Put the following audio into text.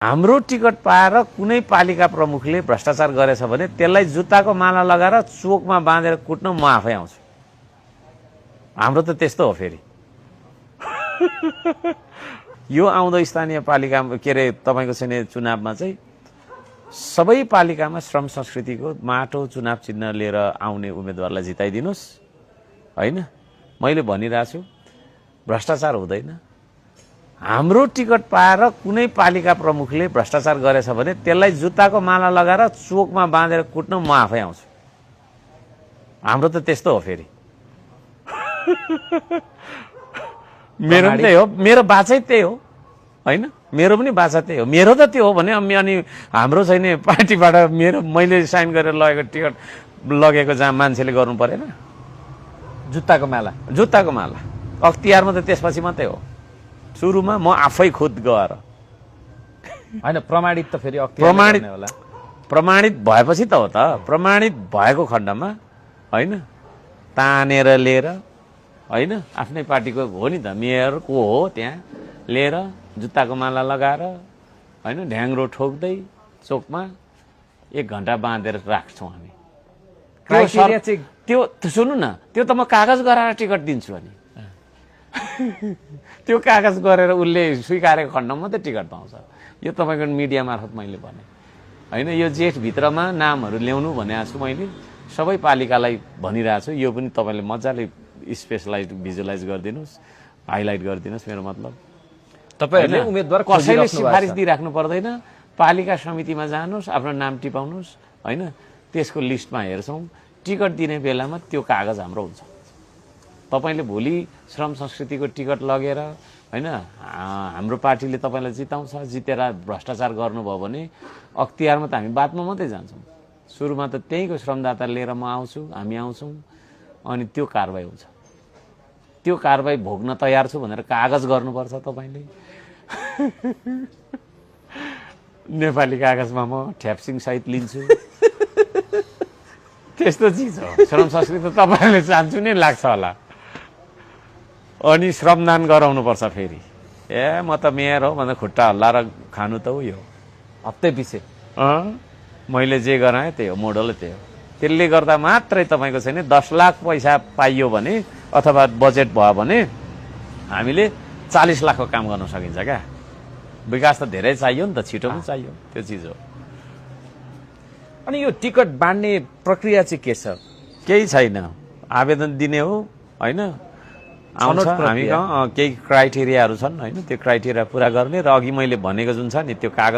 हाम्रो टिकट पाएर कुनै पालिका प्रमुखले भ्रष्टाचार गरेछ भने त्यसलाई जुत्ताको माला लगाएर चोकमा बाँधेर कुट्न म आफै आउँछु। हाम्रो त त्यस्तो हो। फेरि यो आउँदो स्थानीय पालिका के अरे तपाईँको चाहिँ चुनावमा चाहिँ सबै पालिकामा श्रम संस्कृतिको माटो चुनाव चिन्ह लिएर आउने उम्मेदवारलाई जिताइदिनुहोस्। होइन, मैले भनिरहेको छु भ्रष्टाचार हुँदैन। हाम्रो टिकट पाएर कुनै पालिका प्रमुखले भ्रष्टाचार गरेछ भने त्यसलाई जुत्ताको माला लगाएर चोकमा बाँधेर कुट्न म आफै आउँछु। हाम्रो त त्यस्तो हो। फेरि मेरो पनि त्यही हो, मेरो बाछै त्यही हो। होइन, मेरो पनि बाछा त्यही हो। मेरो त त्यो हो भने अनि हाम्रो छैन पार्टीबाट मैले साइन गरेर लगेको टिकट लगेको जहाँ मान्छेले गर्नु परेन जुत्ताको माला। जुत्ताको माला अख्तियारमा त त्यसपछि मात्रै हो। सुरुमा म आफै खुद गएर होइन, प्रमाणित त फेरि प्रमाणित भएपछि त हो त। प्रमाणित भएको खण्डमा होइन तानेर लिएर होइन आफ्नै पार्टीको हो नि त, मेयर को हो त्यहाँ लिएर जुत्ताको माला लगाएर होइन ढ्याङ्ग्रो ठोक्दै चोकमा 1 घन्टा बाँधेर राख्छौँ हामी। क्राइटेरिया चाहिँ त्यो सुन्नु न, त्यो त म कागज गराएर टिकट दिन्छु। अनि त्यो कागज गरेर उसले स्वीकारेको खण्डमा मात्रै टिकट पाउँछ। यो तपाईँको मिडिया मार्फत मैले भने होइन। यो जेठभित्रमा नामहरू ल्याउनु भनेको छु मैले, सबै पालिकालाई भनिरहेको छु। यो पनि तपाईँले मजाले स्पेसलाइज भिजुअलाइज गरिदिनुहोस्, हाइलाइट गरिदिनुहोस्। मेरो मतलब तपाईँहरूले उम्मेदवार कसैले सिफारिस दिइराख्नु पर्दैन। पालिका समितिमा जानुहोस्, आफ्नो नाम टिपाउनुहोस् होइन, त्यसको लिस्टमा हेर्छौँ। टिकट दिने बेलामा त्यो कागज हाम्रो हुन्छ। तपाईँले भोलि श्रम संस्कृतिको टिकट लगेर होइन हाम्रो पार्टीले तपाईँलाई जिताउँछ, जितेर भ्रष्टाचार गर्नुभयो भने अख्तियारमा त हामी बादमा मात्रै जान्छौँ। सुरुमा त त्यहीँको श्रमदाता लिएर म आउँछु, हामी आउँछौँ, अनि त्यो कारबाही हुन्छ। त्यो कारबाही भोग्न तयार छु भनेर कागज गर्नुपर्छ तपाईँले। नेपाली कागजमा म ठ्याप्सिङ सहित लिन्छु। त्यस्तो चिज हो श्रम संस्कृति। तपाईँहरूले चाहन्छु नै लाग्छ होला। अनि श्रमदान गराउनुपर्छ फेरि। म त मेयर हो भनेर खुट्टा हल्लाएर खानु त उयो हप्तै पछि मैले जे गराएँ त्यही हो, मोडल त्यही हो। त्यसले गर्दा मात्रै तपाईँको छैन 10 लाख पैसा पाइयो भने अथवा बजेट भयो भने हामीले 40 लाखको काम गर्न सकिन्छ क्या। विकास त धेरै चाहियो नि त, छिटो पनि चाहियो। त्यो चिज हो। अनि यो टिकट बाँड्ने प्रक्रिया चाहिँ के छ? केही छैन, आवेदन दिने हो होइन, आउँछ हामी केही क्राइटेरियाहरू छन् होइन, त्यो क्राइटेरिया पुरा गर्ने र अघि मैले भनेको जुन छ नि त्यो कागज